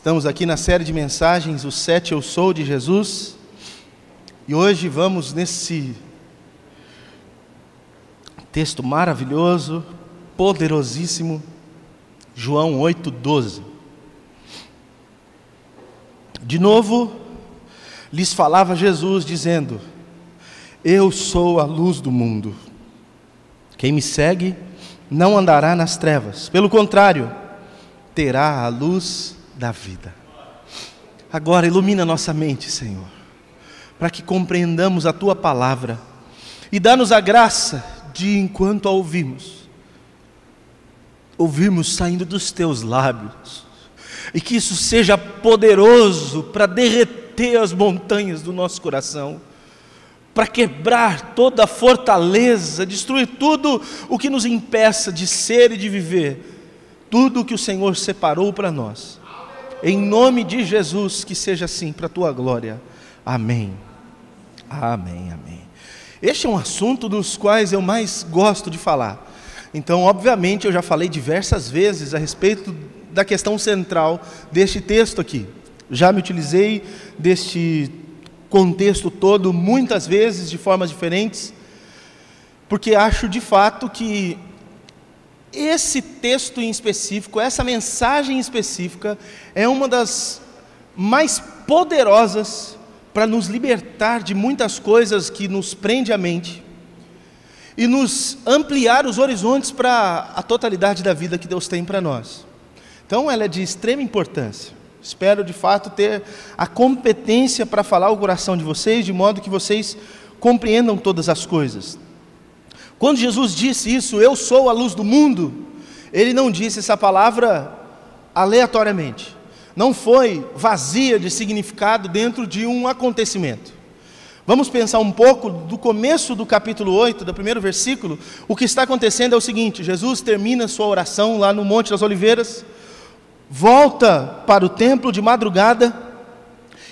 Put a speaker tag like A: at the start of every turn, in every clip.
A: Estamos aqui na série de mensagens, o 7 Eu Sou de Jesus, e hoje vamos nesse texto maravilhoso, poderosíssimo, João 8,12. De novo, lhes falava Jesus, dizendo: Eu sou a luz do mundo. Quem me segue não andará nas trevas, pelo contrário, terá a luz da vida. Agora ilumina nossa mente, Senhor, para que compreendamos a Tua palavra e dá-nos a graça de, enquanto a ouvirmos saindo dos Teus lábios, e que isso seja poderoso para derreter as montanhas do nosso coração, para quebrar toda a fortaleza, destruir tudo o que nos impeça de ser e de viver tudo o que o Senhor separou para nós. Em nome de Jesus, que seja assim para a Tua glória. Amém. Amém, amém. Este é um assunto dos quais eu mais gosto de falar. Então, obviamente, eu já falei diversas vezes a respeito da questão central deste texto aqui. Já me utilizei deste contexto todo muitas vezes, de formas diferentes, porque acho de fato que esse texto em específico, essa mensagem específica, é uma das mais poderosas para nos libertar de muitas coisas que nos prende a mente e nos ampliar os horizontes para a totalidade da vida que Deus tem para nós. Então ela é de extrema importância. Espero de fato ter a competência para falar o coração de vocês, de modo que vocês compreendam todas as coisas. Quando Jesus disse isso, eu sou a luz do mundo, Ele não disse essa palavra aleatoriamente. Não foi vazia de significado dentro de um acontecimento. Vamos pensar um pouco do começo do capítulo 8, do primeiro versículo. O que está acontecendo é o seguinte: Jesus termina sua oração lá no Monte das Oliveiras, volta para o templo de madrugada,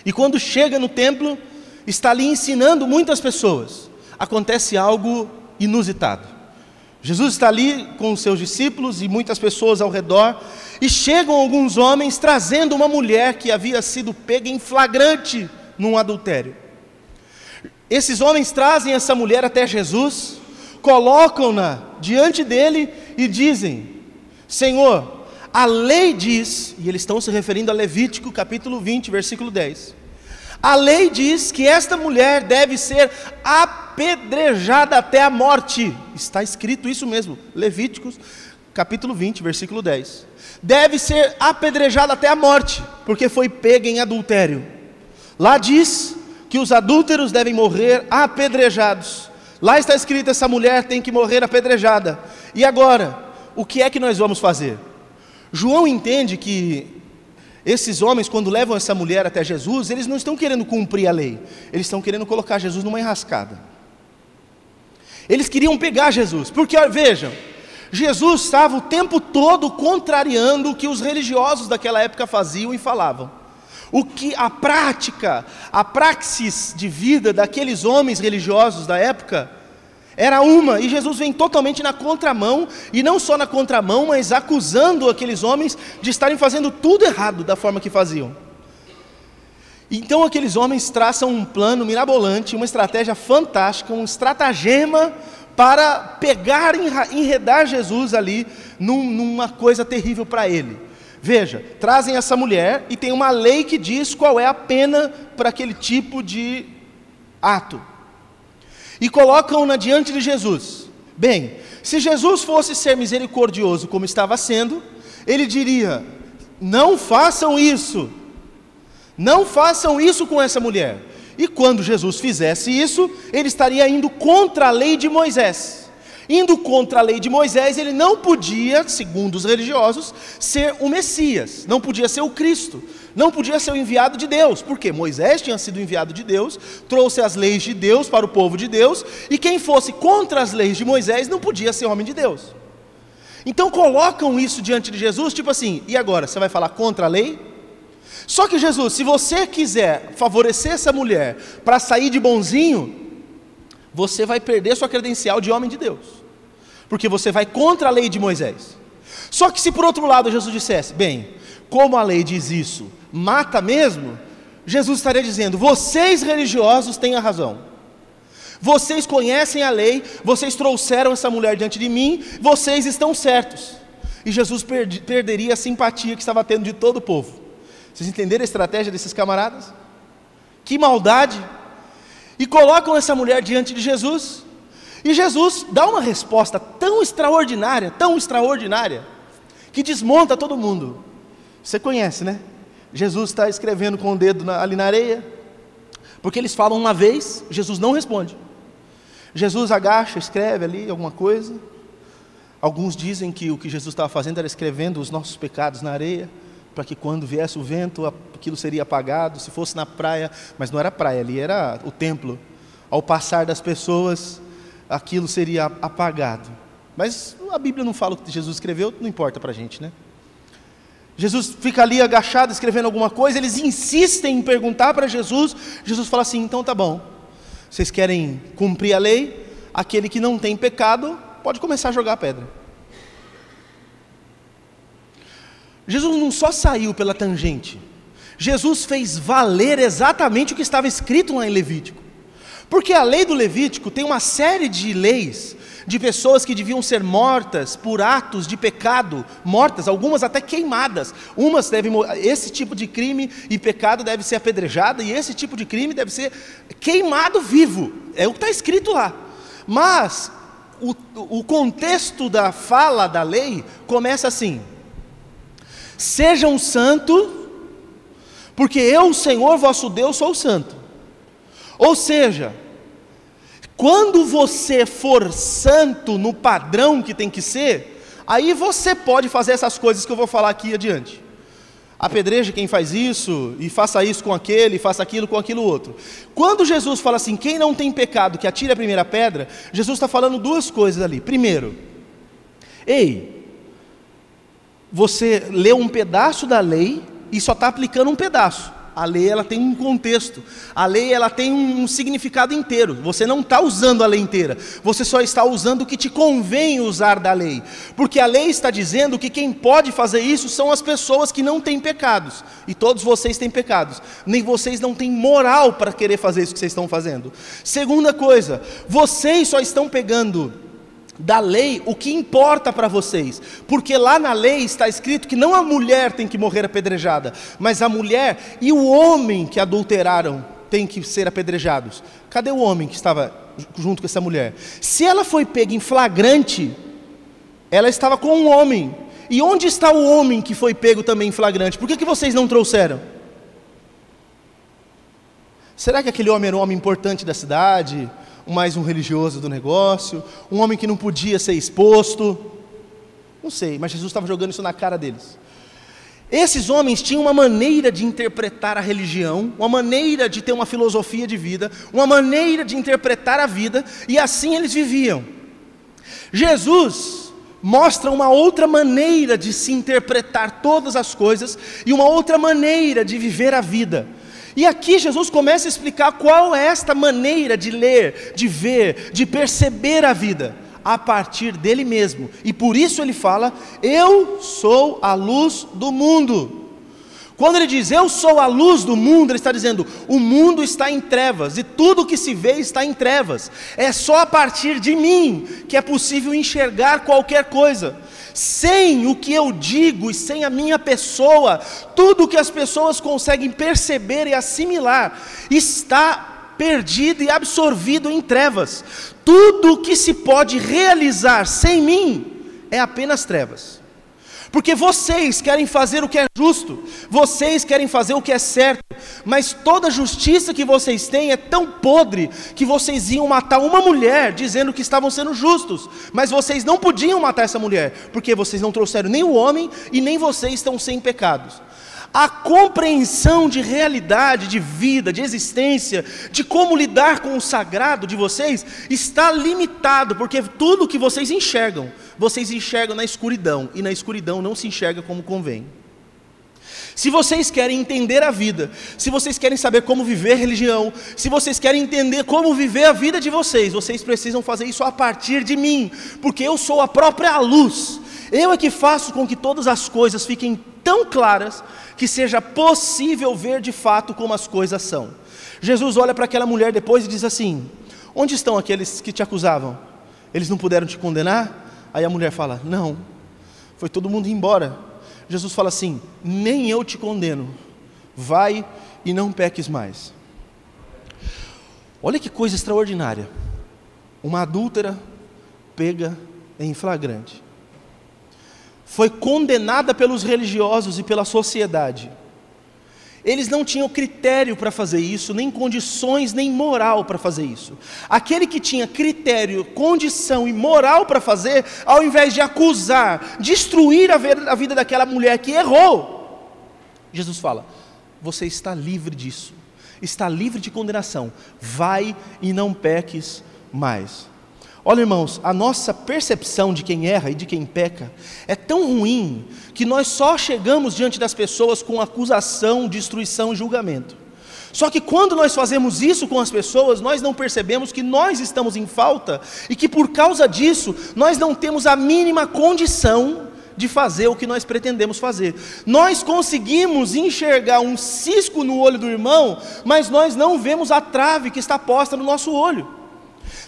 A: e quando chega no templo, está ali ensinando muitas pessoas. Acontece algo inusitado. Jesus está ali com os seus discípulos e muitas pessoas ao redor, e chegam alguns homens trazendo uma mulher que havia sido pega em flagrante num adultério. Esses homens trazem essa mulher até Jesus, colocam-na diante dele e dizem: Senhor, a lei diz, e eles estão se referindo a Levítico capítulo 20, versículo 10, a lei diz que esta mulher deve ser apedrejada até a morte. Está escrito isso mesmo, Levíticos capítulo 20, versículo 10. Deve ser apedrejada até a morte, porque foi pega em adultério. Lá diz que os adúlteros devem morrer apedrejados. Lá está escrito: essa mulher tem que morrer apedrejada. E agora, o que é que nós vamos fazer? João entende que esses homens, quando levam essa mulher até Jesus, eles não estão querendo cumprir a lei, eles estão querendo colocar Jesus numa enrascada. Eles queriam pegar Jesus, porque vejam, Jesus estava o tempo todo contrariando o que os religiosos daquela época faziam e falavam. O que a prática, a praxis de vida daqueles homens religiosos da época era uma, e Jesus vem totalmente na contramão, e não só na contramão, mas acusando aqueles homens de estarem fazendo tudo errado da forma que faziam. Então aqueles homens traçam um plano mirabolante, uma estratégia fantástica, um estratagema para pegar, enredar Jesus ali numa coisa terrível para ele. Veja, trazem essa mulher e tem uma lei que diz qual é a pena para aquele tipo de ato. E colocam-na diante de Jesus. Bem, se Jesus fosse ser misericordioso como estava sendo, Ele diria: não façam isso. Não façam isso com essa mulher. E quando Jesus fizesse isso, Ele estaria indo contra a lei de Moisés. Indo contra a lei de Moisés, Ele não podia, segundo os religiosos, ser o Messias. Não podia ser o Cristo. Não podia ser o enviado de Deus, porque Moisés tinha sido enviado de Deus, trouxe as leis de Deus para o povo de Deus, e quem fosse contra as leis de Moisés não podia ser homem de Deus. Então colocam isso diante de Jesus, tipo assim: e agora, você vai falar contra a lei? Só que Jesus, se você quiser favorecer essa mulher para sair de bonzinho, você vai perder sua credencial de homem de Deus, porque você vai contra a lei de Moisés. Só que se por outro lado Jesus dissesse: bem, como a lei diz isso, mata mesmo, Jesus estaria dizendo: vocês religiosos têm a razão, vocês conhecem a lei, vocês trouxeram essa mulher diante de mim, vocês estão certos. E Jesus perderia a simpatia que estava tendo de todo o povo. Vocês entenderam a estratégia desses camaradas? Que maldade! E colocam essa mulher diante de Jesus, e Jesus dá uma resposta tão extraordinária, que desmonta todo mundo. Você conhece, né? Jesus está escrevendo com o dedo ali na areia, porque eles falam uma vez, Jesus não responde. Jesus agacha, escreve ali alguma coisa. Alguns dizem que o que Jesus estava fazendo era escrevendo os nossos pecados na areia, para que quando viesse o vento, aquilo seria apagado. Se fosse na praia, mas não era praia, ali era o templo, ao passar das pessoas, aquilo seria apagado. Mas a Bíblia não fala o que Jesus escreveu, não importa para a gente, né? Jesus fica ali agachado, escrevendo alguma coisa, eles insistem em perguntar para Jesus. Jesus fala assim: então tá bom, vocês querem cumprir a lei, aquele que não tem pecado, pode começar a jogar a pedra. Jesus não só saiu pela tangente, Jesus fez valer exatamente o que estava escrito lá em Levítico. Porque a lei do Levítico tem uma série de leis, de pessoas que deviam ser mortas por atos de pecado, mortas, algumas até queimadas. Umas devem, esse tipo de crime e pecado deve ser apedrejado, e esse tipo de crime deve ser queimado vivo. É o que está escrito lá. Mas o contexto da fala da lei começa assim: sejam santos, porque eu, o Senhor vosso Deus, sou santo. Ou seja, quando você for santo no padrão que tem que ser, aí você pode fazer essas coisas que eu vou falar aqui adiante. Apedreje quem faz isso, e faça isso com aquele, e faça aquilo com aquilo outro. Quando Jesus fala assim: quem não tem pecado, que atire a primeira pedra, Jesus está falando duas coisas ali. Primeiro, ei, você leu um pedaço da lei e só está aplicando um pedaço. A lei, ela tem um contexto, a lei, ela tem um significado inteiro. Você não está usando a lei inteira, você só está usando o que te convém usar da lei, porque a lei está dizendo que quem pode fazer isso são as pessoas que não têm pecados, e todos vocês têm pecados, nem vocês não têm moral para querer fazer isso que vocês estão fazendo. Segunda coisa, vocês só estão pegando da lei o que importa para vocês, porque lá na lei está escrito que não a mulher tem que morrer apedrejada, mas a mulher e o homem que adulteraram têm que ser apedrejados. Cadê o homem que estava junto com essa mulher? Se ela foi pega em flagrante, ela estava com um homem. E onde está o homem que foi pego também em flagrante? Por que vocês não trouxeram? Será que aquele homem era um homem importante da cidade? Mais um religioso do negócio, um homem que não podia ser exposto? Não sei, mas Jesus estava jogando isso na cara deles. Esses homens tinham uma maneira de interpretar a religião, uma maneira de ter uma filosofia de vida, uma maneira de interpretar a vida, e assim eles viviam. Jesus mostra uma outra maneira de se interpretar todas as coisas, e uma outra maneira de viver a vida. E aqui Jesus começa a explicar qual é esta maneira de ler, de ver, de perceber a vida, a partir dele mesmo. E por isso ele fala: eu sou a luz do mundo. Quando ele diz eu sou a luz do mundo, ele está dizendo: o mundo está em trevas, e tudo que se vê está em trevas. É só a partir de mim que é possível enxergar qualquer coisa. Sem o que eu digo e sem a minha pessoa, tudo que as pessoas conseguem perceber e assimilar está perdido e absorvido em trevas. Tudo que se pode realizar sem mim é apenas trevas. Porque vocês querem fazer o que é justo, vocês querem fazer o que é certo, mas toda a justiça que vocês têm é tão podre que vocês iam matar uma mulher dizendo que estavam sendo justos, mas vocês não podiam matar essa mulher, porque vocês não trouxeram nem o homem e nem vocês estão sem pecados. A compreensão de realidade, de vida, de existência, de como lidar com o sagrado de vocês, está limitado, porque tudo que vocês enxergam na escuridão, e na escuridão não se enxerga como convém. Se vocês querem entender a vida, se vocês querem saber como viver religião, se vocês querem entender como viver a vida de vocês, vocês precisam fazer isso a partir de mim, porque eu sou a própria luz. Eu é que faço com que todas as coisas fiquem tão claras que seja possível ver de fato como as coisas são. Jesus olha para aquela mulher depois e diz assim: onde estão aqueles que te acusavam? Eles não puderam te condenar? Aí a mulher fala: não, foi todo mundo embora. Jesus fala assim: nem eu te condeno, vai e não peques mais. Olha que coisa extraordinária, uma adúltera pega em flagrante, foi condenada pelos religiosos e pela sociedade. Eles não tinham critério para fazer isso, nem condições, nem moral para fazer isso. Aquele que tinha critério, condição e moral para fazer, ao invés de acusar, destruir a vida daquela mulher que errou, Jesus fala: você está livre disso, está livre de condenação, vai e não peques mais. Olha, irmãos, a nossa percepção de quem erra e de quem peca é tão ruim que nós só chegamos diante das pessoas com acusação, destruição e julgamento. Só que quando nós fazemos isso com as pessoas, nós não percebemos que nós estamos em falta e que por causa disso nós não temos a mínima condição de fazer o que nós pretendemos fazer. Nós conseguimos enxergar um cisco no olho do irmão, mas nós não vemos a trave que está posta no nosso olho.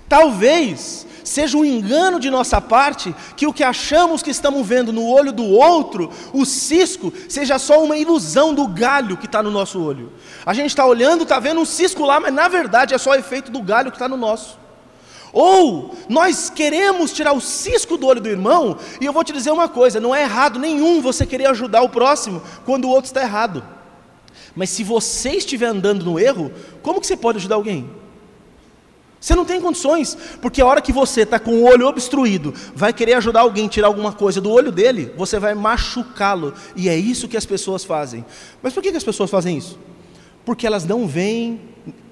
A: Talvez seja um engano de nossa parte que o que achamos que estamos vendo no olho do outro, o cisco, seja só uma ilusão do galho que está no nosso olho. A gente está olhando, está vendo um cisco lá, mas na verdade é só o efeito do galho que está no nosso. Ou nós queremos tirar o cisco do olho do irmão, e eu vou te dizer uma coisa: não é errado nenhum você querer ajudar o próximo quando o outro está errado. Mas se você estiver andando no erro, como que você pode ajudar alguém? Você não tem condições, porque a hora que você está com o olho obstruído, vai querer ajudar alguém a tirar alguma coisa do olho dele, você vai machucá-lo, e é isso que as pessoas fazem. Mas por que as pessoas fazem isso? Porque elas não veem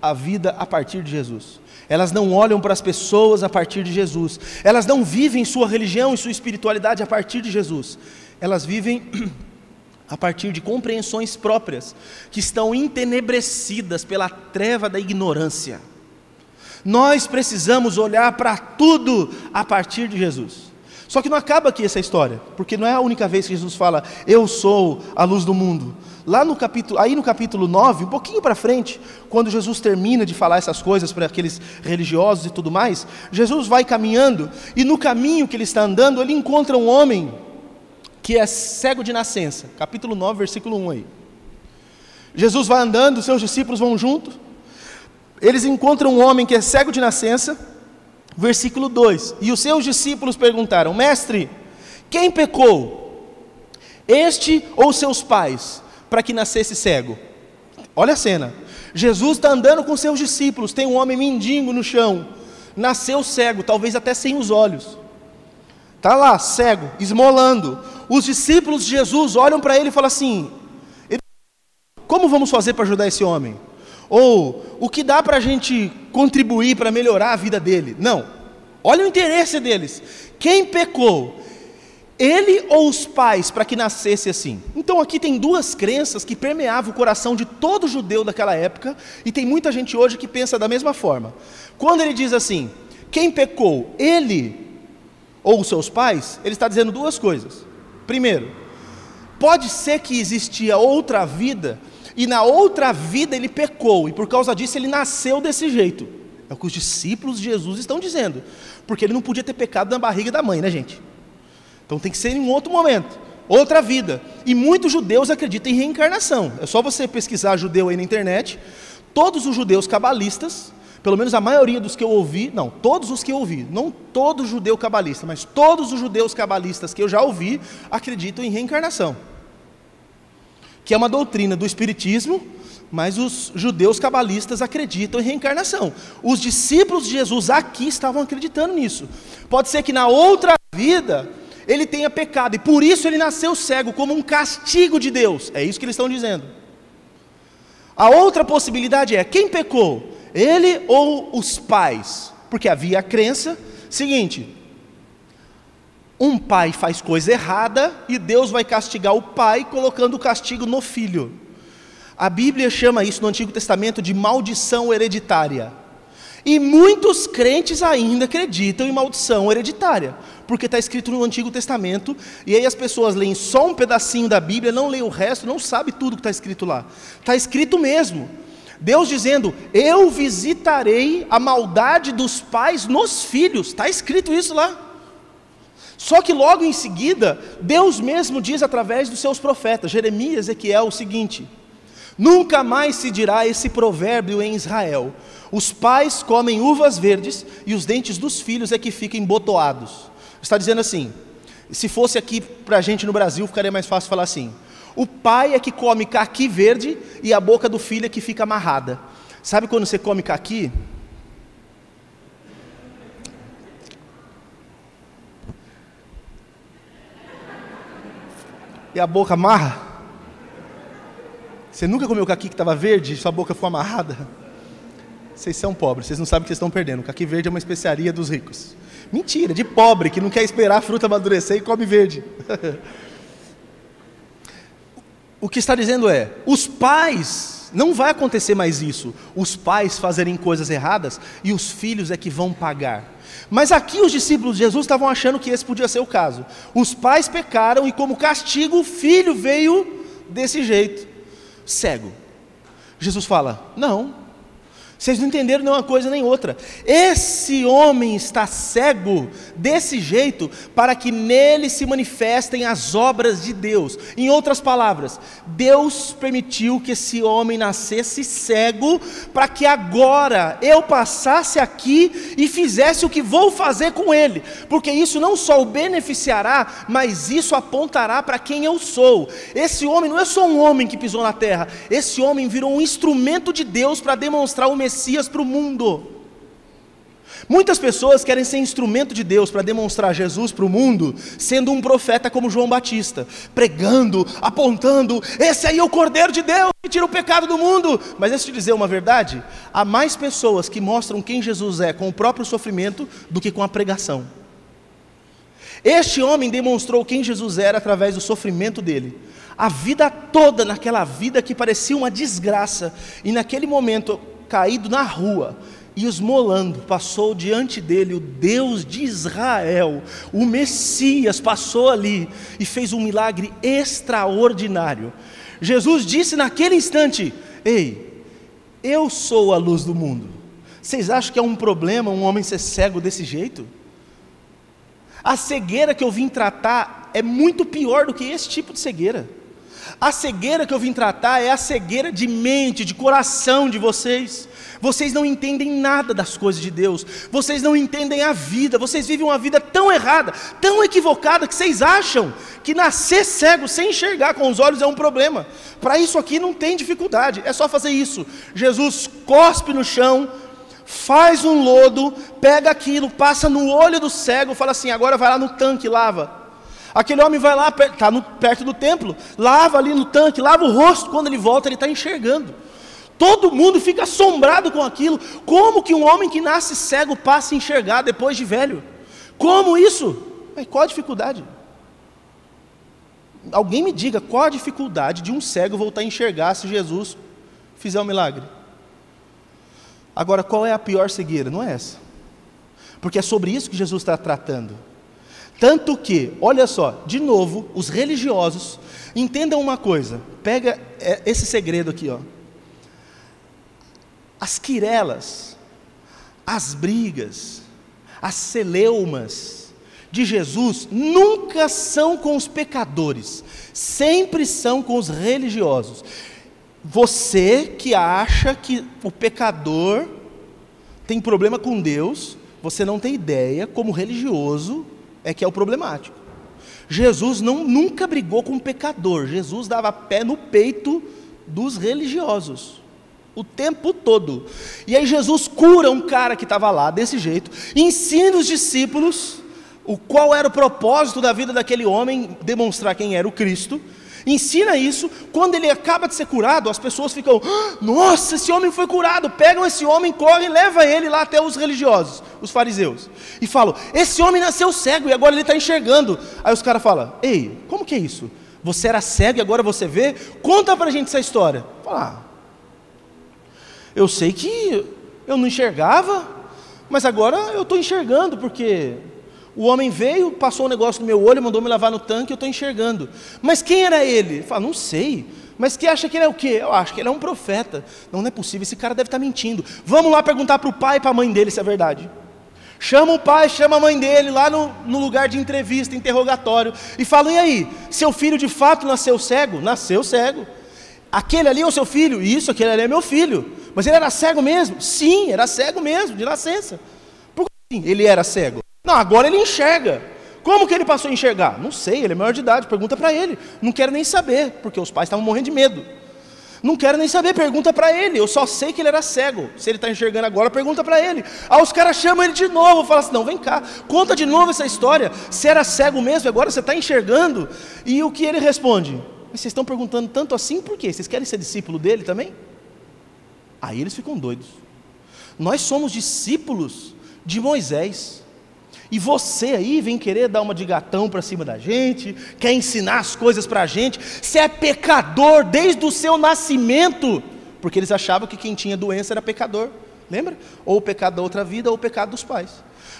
A: a vida a partir de Jesus, elas não olham para as pessoas a partir de Jesus, elas não vivem sua religião e sua espiritualidade a partir de Jesus, elas vivem a partir de compreensões próprias, que estão entenebrecidas pela treva da ignorância. Nós precisamos olhar para tudo a partir de Jesus. Só que não acaba aqui essa história, porque não é a única vez que Jesus fala: eu sou a luz do mundo. Lá no capítulo 9, um pouquinho para frente, quando Jesus termina de falar essas coisas para aqueles religiosos e tudo mais, Jesus vai caminhando, e no caminho que ele está andando, ele encontra um homem que é cego de nascença. Capítulo 9, versículo 1 aí. Jesus vai andando, seus discípulos vão junto. Eles encontram um homem que é cego de nascença, versículo 2, e os seus discípulos perguntaram: mestre, quem pecou, este ou seus pais, para que nascesse cego? Olha a cena, Jesus está andando com seus discípulos, tem um homem mendigo no chão, nasceu cego, talvez até sem os olhos, está lá cego, esmolando. Os discípulos de Jesus olham para ele e falam assim: como vamos fazer para ajudar esse homem? Ou o que dá para a gente contribuir para melhorar a vida dele? Não, olha o interesse deles. Quem pecou, ele ou os pais, para que nascesse assim? Então aqui tem duas crenças que permeavam o coração de todo judeu daquela época, e tem muita gente hoje que pensa da mesma forma. Quando ele diz assim: quem pecou, ele ou os seus pais, ele está dizendo duas coisas. Primeiro, pode ser que existia outra vida, e na outra vida ele pecou, e por causa disso ele nasceu desse jeito. É o que os discípulos de Jesus estão dizendo, porque ele não podia ter pecado na barriga da mãe, né, gente? Então tem que ser em um outro momento, outra vida. E muitos judeus acreditam em reencarnação. É só você pesquisar judeu aí na internet. Todos os judeus cabalistas, pelo menos a maioria dos que eu ouvi, não, todos os que eu ouvi, não todo judeu cabalista, mas todos os judeus cabalistas que eu já ouvi, acreditam em reencarnação, que é uma doutrina do espiritismo, mas os judeus cabalistas acreditam em reencarnação. Os discípulos de Jesus aqui estavam acreditando nisso. Pode ser que na outra vida ele tenha pecado, e por isso ele nasceu cego, como um castigo de Deus. É isso que eles estão dizendo. A outra possibilidade é: quem pecou? Ele ou os pais? Porque havia a crença seguinte: um pai faz coisa errada e Deus vai castigar o pai colocando o castigo no filho. A Bíblia chama isso no Antigo Testamento de maldição hereditária. E muitos crentes ainda acreditam em maldição hereditária, porque está escrito no Antigo Testamento, e aí as pessoas leem só um pedacinho da Bíblia, não leem o resto, não sabe tudo que está escrito lá. Está escrito mesmo, Deus dizendo, eu visitarei a maldade dos pais nos filhos, está escrito isso lá. Só que logo em seguida, Deus mesmo diz através dos seus profetas, Jeremias, Ezequiel, o seguinte: nunca mais se dirá esse provérbio em Israel, os pais comem uvas verdes e os dentes dos filhos é que ficam embotoados. Está dizendo assim, se fosse aqui para a gente no Brasil, ficaria mais fácil falar assim, o pai é que come caqui verde e a boca do filho é que fica amarrada. Sabe quando você come caqui? E a boca amarra? Você nunca comeu caqui que estava verde e sua boca ficou amarrada? Vocês são pobres, vocês não sabem o que vocês estão perdendo. O caqui verde é uma especiaria dos ricos. Mentira, de pobre, que não quer esperar a fruta amadurecer e come verde. O que está dizendo é, os pais, não vai acontecer mais isso, os pais fazerem coisas erradas e os filhos é que vão pagar. Mas aqui os discípulos de Jesus estavam achando que esse podia ser o caso. Os pais pecaram e como castigo o filho veio desse jeito, cego. Jesus fala, não, vocês não entenderam nem uma coisa nem outra. Esse homem está cego desse jeito para que nele se manifestem as obras de Deus. Em outras palavras, Deus permitiu que esse homem nascesse cego para que agora eu passasse aqui e fizesse o que vou fazer com ele. Porque isso não só o beneficiará, mas isso apontará para quem eu sou. Esse homem não é só um homem que pisou na terra. Esse homem virou um instrumento de Deus para demonstrar o Messias para o mundo. Muitas pessoas querem ser instrumento de Deus para demonstrar Jesus para o mundo, sendo um profeta como João Batista, pregando, apontando, esse aí é o Cordeiro de Deus que tira o pecado do mundo. Mas deixa eu te dizer uma verdade, há mais pessoas que mostram quem Jesus é com o próprio sofrimento do que com a pregação. Este homem demonstrou quem Jesus era através do sofrimento dele, a vida toda naquela vida que parecia uma desgraça, e naquele momento caído na rua e esmolando, passou diante dele o Deus de Israel, o Messias passou ali e fez um milagre extraordinário. Jesus disse naquele instante, ei, eu sou a luz do mundo. Vocês acham que é um problema um homem ser cego desse jeito? A cegueira que eu vim tratar é muito pior do que esse tipo de cegueira. A cegueira que eu vim tratar é a cegueira de mente, de coração de vocês. Vocês não entendem nada das coisas de Deus, vocês não entendem a vida, vocês vivem uma vida tão errada, tão equivocada, que vocês acham que nascer cego sem enxergar com os olhos é um problema. Para isso aqui não tem dificuldade, é só fazer isso. Jesus cospe no chão, faz um lodo, pega aquilo, passa no olho do cego, fala assim, agora vai lá no tanque, lava. Aquele homem vai lá, está perto do templo, lava ali no tanque, lava o rosto, quando ele volta ele está enxergando. Todo mundo fica assombrado com aquilo. Como que um homem que nasce cego passa a enxergar depois de velho? Como isso? Mas qual a dificuldade? Alguém me diga qual a dificuldade de um cego voltar a enxergar se Jesus fizer um milagre? Agora, qual é a pior cegueira? Não é essa. Porque é sobre isso que Jesus está tratando. Tanto que, olha só, de novo, os religiosos, entendam uma coisa, pega esse segredo aqui, ó. As quirelas, as brigas, as celeumas de Jesus nunca são com os pecadores, sempre são com os religiosos. Você que acha que o pecador tem problema com Deus, você não tem ideia como religioso é que é o problemático. Jesus nunca brigou com o pecador, Jesus dava pé no peito dos religiosos, o tempo todo. E aí Jesus cura um cara que estava lá desse jeito, ensina os discípulos qual era o propósito da vida daquele homem, demonstrar quem era o Cristo, ensina isso. Quando ele acaba de ser curado, as pessoas ficam, nossa, esse homem foi curado, pegam esse homem, correm e levam ele lá até os religiosos, os fariseus, e falam, esse homem nasceu cego e agora ele está enxergando. Aí os caras falam, ei, como que é isso? Você era cego e agora você vê? Conta pra gente essa história. Fala, eu sei que eu não enxergava, mas agora eu estou enxergando, porque o homem veio, passou um negócio no meu olho, mandou me lavar no tanque, eu estou enxergando. Mas quem era ele? Ele fala, não sei. Mas que acha que ele é o quê? Eu acho que ele é um profeta. Não é possível, esse cara deve estar mentindo. Vamos lá perguntar para o pai e para a mãe dele se é verdade. Chama o pai, chama a mãe dele lá no lugar de entrevista, interrogatório, e falam, e aí, seu filho de fato nasceu cego? Nasceu cego. Aquele ali é o seu filho? Isso, aquele ali é meu filho. Mas ele era cego mesmo? Sim, era cego mesmo, de nascença. Por que assim? Ele era cego? Não, agora ele enxerga. Como que ele passou a enxergar? Não sei, ele é maior de idade, pergunta para ele. Não quero nem saber, porque os pais estavam morrendo de medo. Não quero nem saber, pergunta para ele. Eu só sei que ele era cego. Se ele está enxergando agora, pergunta para ele. Aí os caras chamam ele de novo, falam assim, não, vem cá, conta de novo essa história. Se era cego mesmo, agora você está enxergando. E o que ele responde? Mas vocês estão perguntando tanto assim, por quê? Vocês querem ser discípulo dele também? Aí eles ficam doidos. Nós somos discípulos de Moisés. E você aí vem querer dar uma de gatão para cima da gente, quer ensinar as coisas para a gente, você é pecador desde o seu nascimento, porque eles achavam que quem tinha doença era pecador, lembra? Ou o pecado da outra vida, ou o pecado dos pais.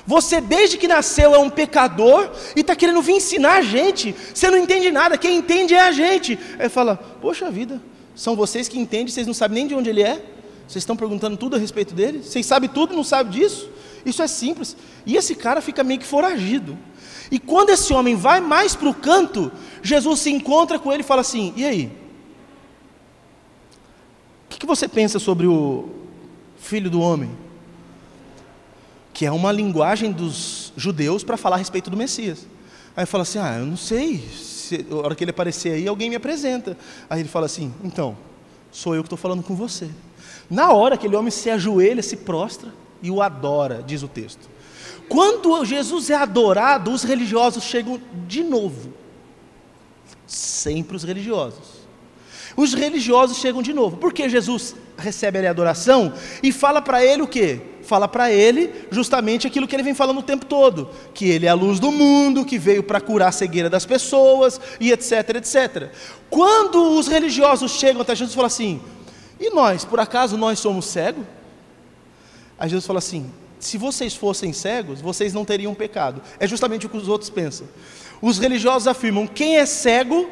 A: Você desde que nasceu é um pecador, e está querendo vir ensinar a gente, você não entende nada, quem entende é a gente. Aí fala, poxa vida, são vocês que entendem, vocês não sabem nem de onde ele é, vocês estão perguntando tudo a respeito dele, vocês sabem tudo e não sabem disso? Isso é simples. E esse cara fica meio que foragido. E quando esse homem vai mais para o canto, Jesus se encontra com ele e fala assim, e aí? O que você pensa sobre o Filho do Homem? Que é uma linguagem dos judeus para falar a respeito do Messias. Aí fala assim, eu não sei, a hora que ele aparecer aí, alguém me apresenta. Aí ele fala assim, então, sou eu que estou falando com você. Na hora aquele homem se ajoelha, se prostra e o adora, diz o texto. Quando Jesus é adorado, os religiosos chegam de novo. Sempre os religiosos. Os religiosos chegam de novo, porque Jesus recebe ali a adoração e fala para ele o quê? Fala para ele justamente aquilo que ele vem falando o tempo todo, que ele é a luz do mundo, que veio para curar a cegueira das pessoas, e etc, etc. Quando os religiosos chegam até Jesus e falam assim, e nós, por acaso nós somos cegos? Aí Jesus fala assim, se vocês fossem cegos, vocês não teriam pecado. É justamente o que os outros pensam. Os religiosos afirmam, quem é cego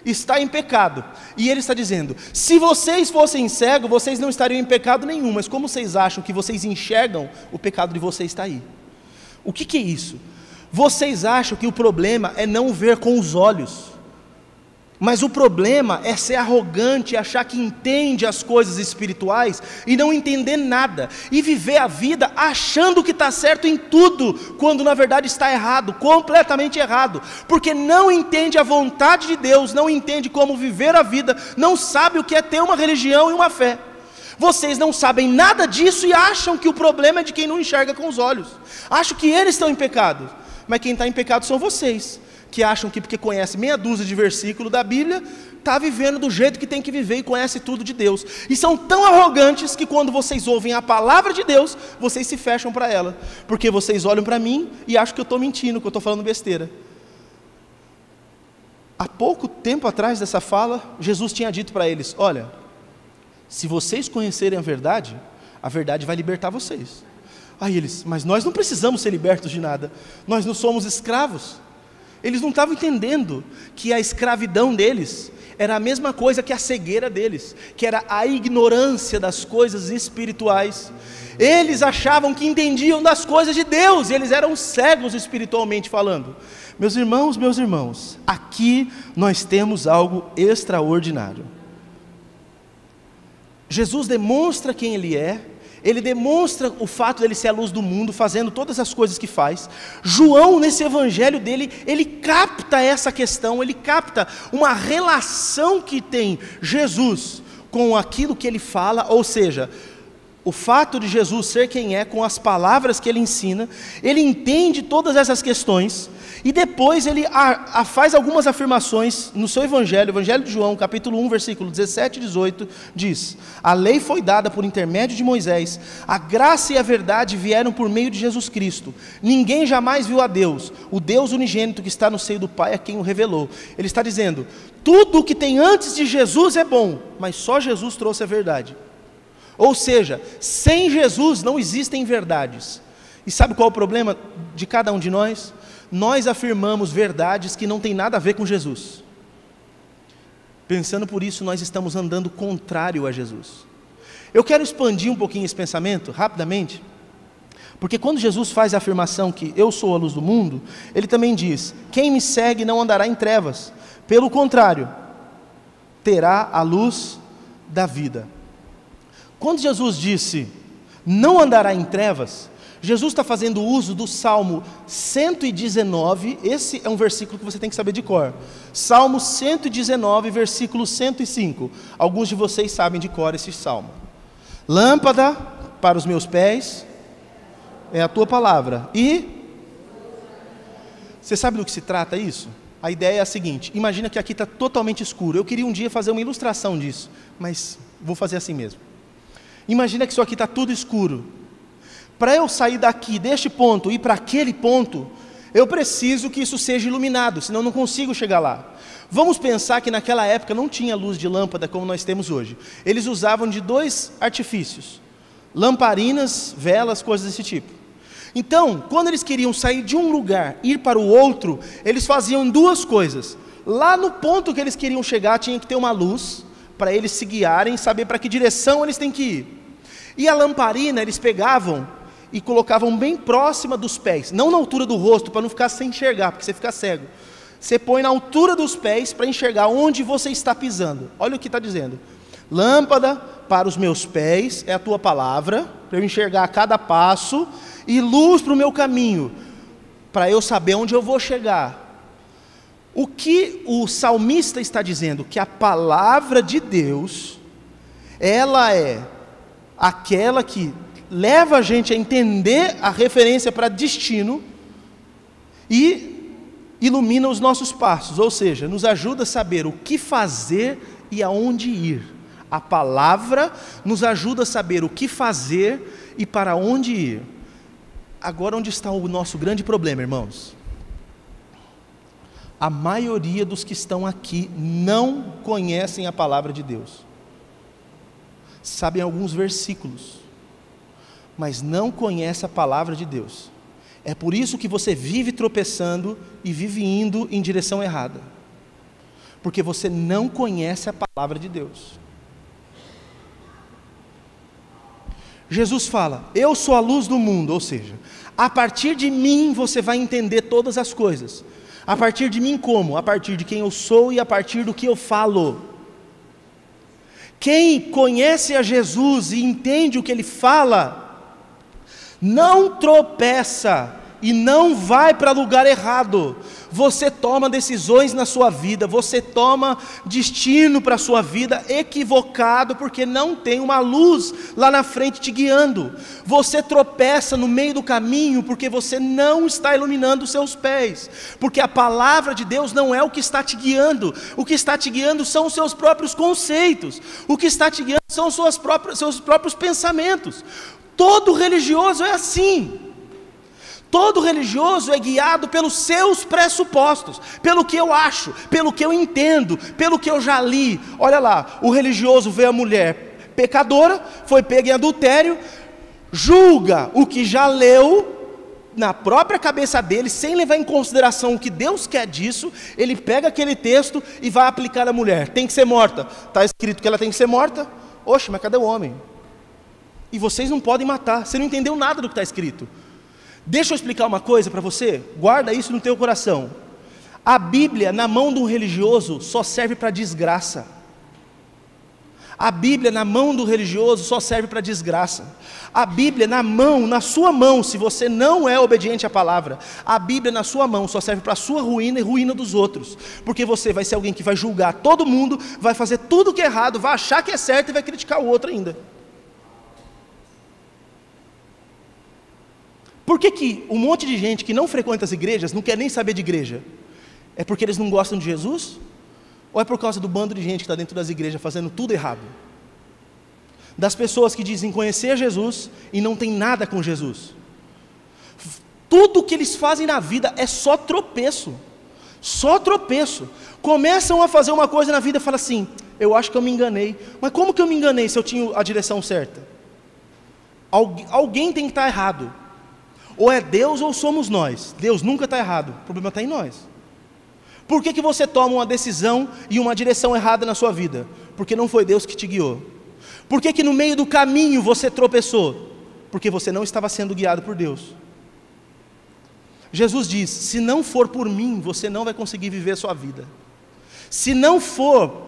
A: está em pecado. E ele está dizendo, se vocês fossem cegos, vocês não estariam em pecado nenhum, mas como vocês acham que vocês enxergam, o pecado de vocês está aí. O que é isso? Vocês acham que o problema é não ver com os olhos. Mas o problema é ser arrogante, achar que entende as coisas espirituais e não entender nada. E viver a vida achando que está certo em tudo, quando na verdade está errado, completamente errado. Porque não entende a vontade de Deus, não entende como viver a vida, não sabe o que é ter uma religião e uma fé. Vocês não sabem nada disso e acham que o problema é de quem não enxerga com os olhos. Acham que eles estão em pecado, mas quem está em pecado são vocês. Que acham que porque conhece meia dúzia de versículos da Bíblia, está vivendo do jeito que tem que viver e conhece tudo de Deus. E são tão arrogantes que quando vocês ouvem a palavra de Deus, vocês se fecham para ela. Porque vocês olham para mim e acham que eu estou mentindo, que eu estou falando besteira. Há pouco tempo atrás dessa fala, Jesus tinha dito para eles, olha, se vocês conhecerem a verdade vai libertar vocês. Aí eles, mas nós não precisamos ser libertos de nada, nós não somos escravos. Eles não estavam entendendo que a escravidão deles era a mesma coisa que a cegueira deles, que era a ignorância das coisas espirituais. Eles achavam que entendiam das coisas de Deus, e eles eram cegos espiritualmente falando. Meus irmãos, aqui nós temos algo extraordinário. Jesus demonstra quem Ele é, Ele demonstra o fato de Ele ser a luz do mundo, fazendo todas as coisas que faz. João, nesse evangelho dele, ele capta essa questão, ele capta uma relação que tem Jesus com aquilo que Ele fala, ou seja, o fato de Jesus ser quem é, com as palavras que Ele ensina, Ele entende todas essas questões, e depois Ele faz algumas afirmações no seu evangelho, Evangelho de João, capítulo 1, versículo 17 e 18, diz, a lei foi dada por intermédio de Moisés, a graça e a verdade vieram por meio de Jesus Cristo, ninguém jamais viu a Deus, o Deus unigênito que está no seio do Pai é quem o revelou. Ele está dizendo, tudo o que tem antes de Jesus é bom, mas só Jesus trouxe a verdade. Ou seja, sem Jesus não existem verdades. E sabe qual é o problema de cada um de nós? Nós afirmamos verdades que não tem nada a ver com Jesus. Pensando por isso, nós estamos andando contrário a Jesus. Eu quero expandir um pouquinho esse pensamento, rapidamente, porque quando Jesus faz a afirmação que eu sou a luz do mundo, Ele também diz, quem me segue não andará em trevas, pelo contrário, terá a luz da vida. Quando Jesus disse, não andará em trevas, Jesus está fazendo uso do Salmo 119, esse é um versículo que você tem que saber de cor. Salmo 119, versículo 105. Alguns de vocês sabem de cor esse salmo. Lâmpada para os meus pés é a tua palavra. E você sabe do que se trata isso? A ideia é a seguinte, imagina que aqui está totalmente escuro. Eu queria um dia fazer uma ilustração disso, mas vou fazer assim mesmo. Imagina que isso aqui está tudo escuro. Para eu sair daqui, deste ponto, e ir para aquele ponto, eu preciso que isso seja iluminado, senão eu não consigo chegar lá. Vamos pensar que naquela época não tinha luz de lâmpada como nós temos hoje. Eles usavam de 2 artifícios, lamparinas, velas, coisas desse tipo. Então, quando eles queriam sair de um lugar, ir para o outro, eles faziam 2 coisas. Lá no ponto que eles queriam chegar, tinha que ter uma luz, para eles se guiarem, saber para que direção eles têm que ir. E a lamparina, eles pegavam e colocavam bem próxima dos pés, não na altura do rosto, para não ficar sem enxergar, porque você fica cego. Você põe na altura dos pés para enxergar onde você está pisando. Olha o que está dizendo. Lâmpada para os meus pés é a tua palavra, para eu enxergar a cada passo, e luz para o meu caminho, para eu saber onde eu vou chegar. O que o salmista está dizendo? Que a palavra de Deus, ela é aquela que leva a gente a entender a referência para destino e ilumina os nossos passos, ou seja, nos ajuda a saber o que fazer e aonde ir. A palavra nos ajuda a saber o que fazer e para onde ir. Agora, onde está o nosso grande problema, irmãos? A maioria dos que estão aqui não conhecem a palavra de Deus. Sabem alguns versículos, mas não conhece a palavra de Deus. É por isso que você vive tropeçando e vive indo em direção errada, porque você não conhece a palavra de Deus. Jesus fala, eu sou a luz do mundo, ou seja, a partir de mim você vai entender todas as coisas. A partir de mim como? A partir de quem eu sou e a partir do que eu falo. Quem conhece a Jesus e entende o que Ele fala, não tropeça e não vai para lugar errado. Você toma decisões na sua vida, você toma destino para a sua vida equivocado, porque não tem uma luz lá na frente te guiando. Você tropeça no meio do caminho, porque você não está iluminando os seus pés, porque a palavra de Deus não é o que está te guiando. O que está te guiando são os seus próprios conceitos, o que está te guiando são os seus próprios pensamentos. Todo religioso é assim. Todo religioso é guiado pelos seus pressupostos, pelo que eu acho, pelo que eu entendo, pelo que eu já li. Olha lá, o religioso vê a mulher pecadora, foi pega em adultério, julga o que já leu na própria cabeça dele, sem levar em consideração o que Deus quer disso. Ele pega aquele texto e vai aplicar à mulher. Tem que ser morta. Está escrito que ela tem que ser morta. Oxe, mas cadê o homem? E vocês não podem matar. Você não entendeu nada do que está escrito. Deixa eu explicar uma coisa para você, guarda isso no teu coração. A Bíblia na mão de um religioso só serve para desgraça. A Bíblia na mão do religioso só serve para desgraça. A Bíblia na sua mão, se você não é obediente à palavra, a Bíblia na sua mão só serve para a sua ruína e ruína dos outros. Porque você vai ser alguém que vai julgar todo mundo, vai fazer tudo que é errado, vai achar que é certo e vai criticar o outro ainda. Por que um monte de gente que não frequenta as igrejas não quer nem saber de igreja? É porque eles não gostam de Jesus? Ou é por causa do bando de gente que está dentro das igrejas fazendo tudo errado? Das pessoas que dizem conhecer Jesus e não tem nada com Jesus. Tudo que eles fazem na vida é só tropeço. Só tropeço. Começam a fazer uma coisa na vida e falam assim, eu acho que eu me enganei. Mas como que eu me enganei se eu tinha a direção certa? Alguém tem que estar errado. Ou é Deus ou somos nós. Deus nunca está errado, o problema está em nós. Por que você toma uma decisão e uma direção errada na sua vida? Porque não foi Deus que te guiou. Por que no meio do caminho você tropeçou? Porque você não estava sendo guiado por Deus. Jesus diz, se não for por mim, você não vai conseguir viver a sua vida. Se não for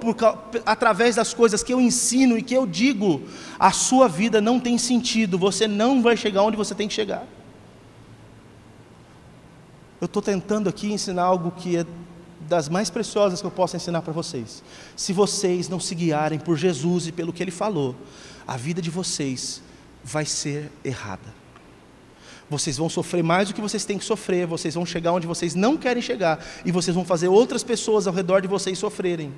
A: através das coisas que eu ensino e que eu digo, a sua vida não tem sentido, você não vai chegar onde você tem que chegar. Eu estou tentando aqui ensinar algo que é das mais preciosas que eu posso ensinar para vocês. Se vocês não se guiarem por Jesus e pelo que Ele falou, a vida de vocês vai ser errada. Vocês vão sofrer mais do que vocês têm que sofrer, vocês vão chegar onde vocês não querem chegar, e vocês vão fazer outras pessoas ao redor de vocês sofrerem,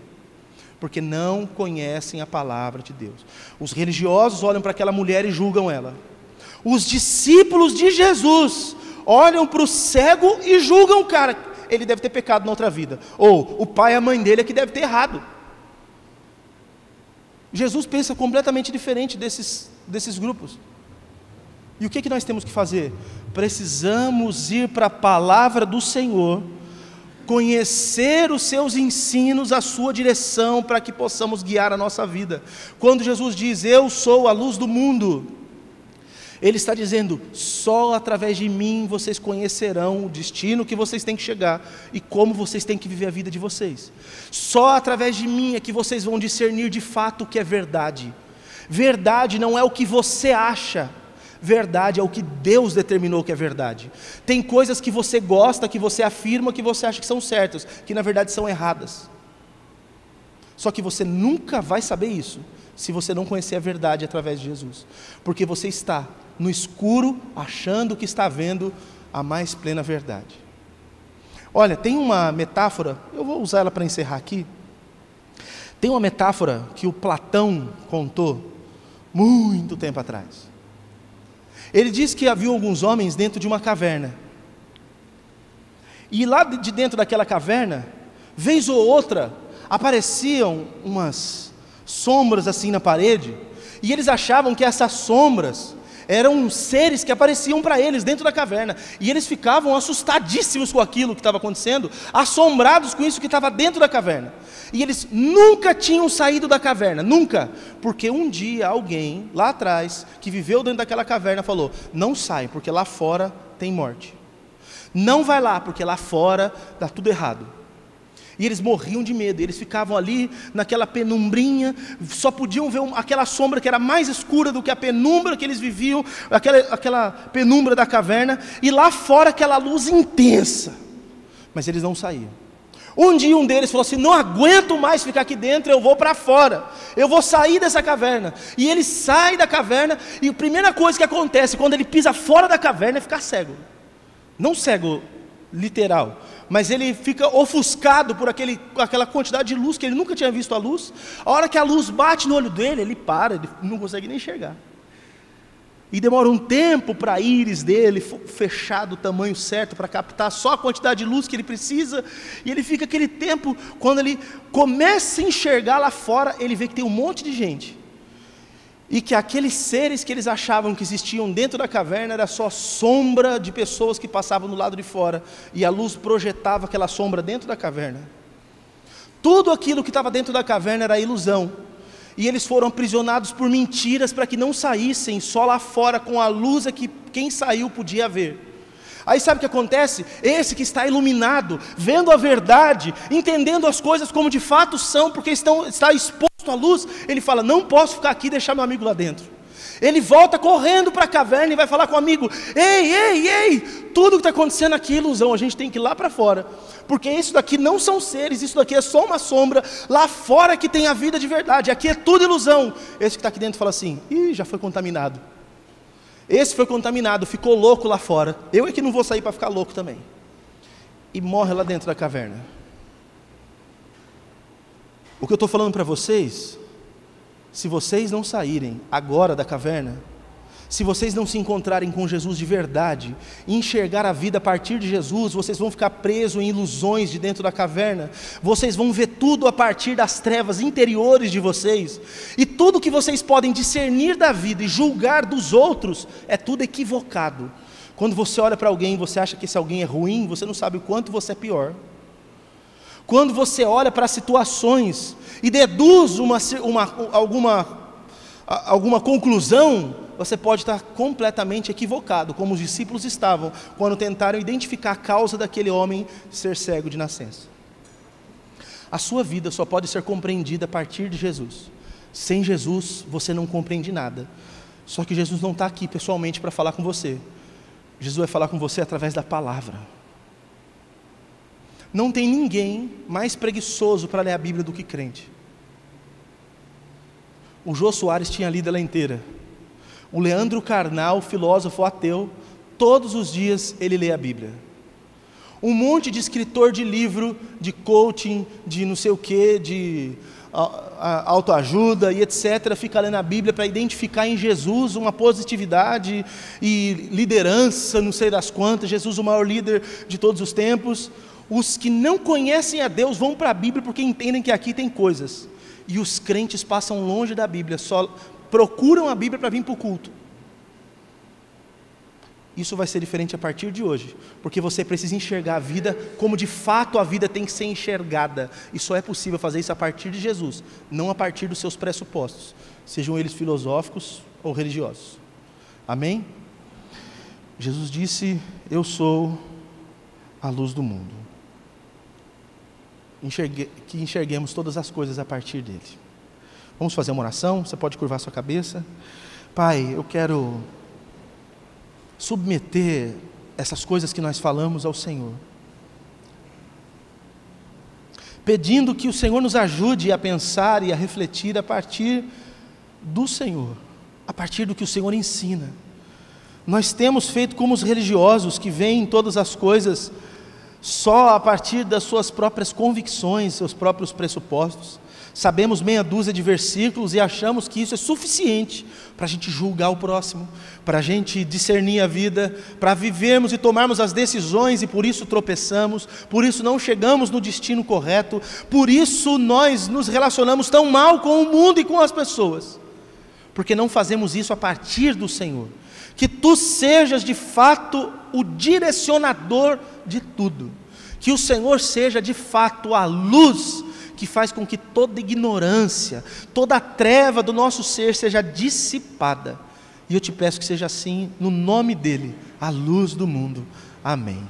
A: porque não conhecem a palavra de Deus. Os religiosos olham para aquela mulher e julgam ela. Os discípulos de Jesus olham para o cego e julgam o cara. Ele deve ter pecado na outra vida. Ou o pai e a mãe dele é que deve ter errado. Jesus pensa completamente diferente desses grupos. E o que nós temos que fazer? Precisamos ir para a palavra do Senhor, conhecer os seus ensinos, a sua direção, para que possamos guiar a nossa vida. Quando Jesus diz, eu sou a luz do mundo, Ele está dizendo, só através de mim vocês conhecerão o destino que vocês têm que chegar e como vocês têm que viver a vida de vocês. Só através de mim é que vocês vão discernir de fato o que é verdade. Verdade não é o que você acha, verdade é o que Deus determinou que é verdade. Tem coisas que você gosta, que você afirma, que você acha que são certas, que na verdade são erradas. Só que você nunca vai saber isso, se você não conhecer a verdade através de Jesus. Porque você está no escuro, achando que está vendo a mais plena verdade. Olha, tem uma metáfora, eu vou usar ela para encerrar aqui. Tem uma metáfora que o Platão contou, muito tempo atrás. Ele diz que havia alguns homens dentro de uma caverna. E lá de dentro daquela caverna, vez ou outra, apareciam umas sombras assim na parede, e eles achavam que essas sombras eram seres que apareciam para eles dentro da caverna, e eles ficavam assustadíssimos com aquilo que estava acontecendo, assombrados com isso que estava dentro da caverna, e eles nunca tinham saído da caverna, nunca, porque um dia alguém lá atrás, que viveu dentro daquela caverna, falou, não sai, porque lá fora tem morte, não vai lá, porque lá fora dá tudo errado. E eles morriam de medo, eles ficavam ali naquela penumbrinha, só podiam ver aquela sombra que era mais escura do que a penumbra que eles viviam, aquela penumbra da caverna, e lá fora aquela luz intensa, mas eles não saíam. Um dia um deles falou assim, não aguento mais ficar aqui dentro, eu vou para fora, eu vou sair dessa caverna. E ele sai da caverna, e a primeira coisa que acontece quando ele pisa fora da caverna é ficar cego. Não cego literal, mas ele fica ofuscado por aquela quantidade de luz, que ele nunca tinha visto a luz. A hora que a luz bate no olho dele, ele para, ele não consegue nem enxergar. E demora um tempo para a íris dele fechar do tamanho certo, para captar só a quantidade de luz que ele precisa. E ele fica aquele tempo, quando ele começa a enxergar lá fora, ele vê que tem um monte de gente. E que aqueles seres que eles achavam que existiam dentro da caverna era só sombra de pessoas que passavam do lado de fora, e a luz projetava aquela sombra dentro da caverna. Tudo aquilo que estava dentro da caverna era ilusão, e eles foram aprisionados por mentiras para que não saíssem, só lá fora com a luz é que quem saiu podia ver. Aí sabe o que acontece? Esse que está iluminado, vendo a verdade, entendendo as coisas como de fato são, porque está exposto à luz, ele fala, não posso ficar aqui e deixar meu amigo lá dentro. Ele volta correndo para a caverna e vai falar com o amigo, ei, tudo que está acontecendo aqui é ilusão, a gente tem que ir lá para fora, porque isso daqui não são seres, isso daqui é só uma sombra, lá fora que tem a vida de verdade, aqui é tudo ilusão. Esse que está aqui dentro fala assim, já foi contaminado. Esse foi contaminado, ficou louco lá fora, eu é que não vou sair para ficar louco também. E morre lá dentro da caverna. O que eu estou falando para vocês, se vocês não saírem agora da caverna, Se vocês não se encontrarem com Jesus de verdade, e enxergar a vida a partir de Jesus, vocês vão ficar presos em ilusões de dentro da caverna, vocês vão ver tudo a partir das trevas interiores de vocês, e tudo que vocês podem discernir da vida e julgar dos outros, é tudo equivocado. Quando você olha para alguém e você acha que esse alguém é ruim, você não sabe o quanto você é pior. Quando você olha para situações e deduz alguma conclusão, você pode estar completamente equivocado, como os discípulos estavam, quando tentaram identificar a causa daquele homem ser cego de nascença. A sua vida só pode ser compreendida a partir de Jesus. Sem Jesus, você não compreende nada. Só que Jesus não está aqui pessoalmente para falar com você. Jesus vai falar com você através da palavra. Não tem ninguém mais preguiçoso para ler a Bíblia do que crente. O Jô Soares tinha lido ela inteira. O Leandro Carnal, filósofo ateu, todos os dias ele lê a Bíblia. Um monte de escritor de livro, de coaching, de não sei o que, de autoajuda e etc., fica lendo a Bíblia para identificar em Jesus uma positividade e liderança, não sei das quantas, Jesus o maior líder de todos os tempos. Os que não conhecem a Deus vão para a Bíblia porque entendem que aqui tem coisas. E os crentes passam longe da Bíblia, só procuram a Bíblia para vir para o culto. Isso vai ser diferente a partir de hoje, porque você precisa enxergar a vida como de fato a vida tem que ser enxergada, e só é possível fazer isso a partir de Jesus, não a partir dos seus pressupostos, sejam eles filosóficos ou religiosos. Amém? Jesus disse: eu sou a luz do mundo. Que enxerguemos todas as coisas a partir dele. Vamos fazer uma oração? Você pode curvar sua cabeça. Pai, eu quero submeter essas coisas que nós falamos ao Senhor, pedindo que o Senhor nos ajude a pensar e a refletir a partir do Senhor, a partir do que o Senhor ensina. Nós temos feito como os religiosos que veem todas as coisas só a partir das suas próprias convicções, seus próprios pressupostos. Sabemos meia dúzia de versículos e achamos que isso é suficiente para a gente julgar o próximo, para a gente discernir a vida, para vivermos e tomarmos as decisões, e por isso tropeçamos, por isso não chegamos no destino correto, por isso nós nos relacionamos tão mal com o mundo e com as pessoas, porque não fazemos isso a partir do Senhor. Que Tu sejas de fato o direcionador de tudo, que o Senhor seja de fato a luz que faz com que toda ignorância, toda a treva do nosso ser seja dissipada, e eu te peço que seja assim, no nome dEle, a luz do mundo. Amém.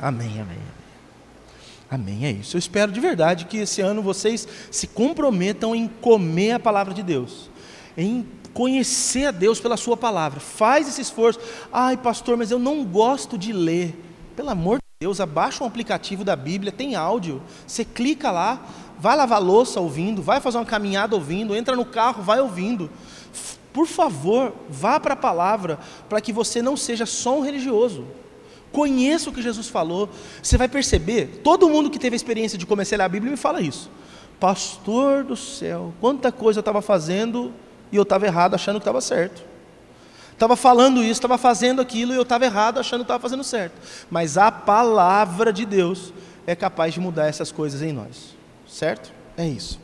A: Amém, amém. Amém, é isso. Eu espero de verdade que esse ano vocês se comprometam em comer a palavra de Deus, em conhecer a Deus pela sua palavra. Faz esse esforço. Ai, pastor, mas eu não gosto de ler. Pelo amor de Deus, abaixa um aplicativo da Bíblia, tem áudio, você clica lá, vai lavar louça ouvindo, vai fazer uma caminhada ouvindo, entra no carro, vai ouvindo. Por favor, vá para a palavra, para que você não seja só um religioso. Conheça o que Jesus falou. Você vai perceber, todo mundo que teve a experiência de começar a ler a Bíblia me fala isso. Pastor do céu, quanta coisa eu estava fazendo e eu estava errado achando que estava certo. Estava falando isso, estava fazendo aquilo e eu estava errado achando que estava fazendo certo. Mas a palavra de Deus é capaz de mudar essas coisas em nós. Certo? É isso.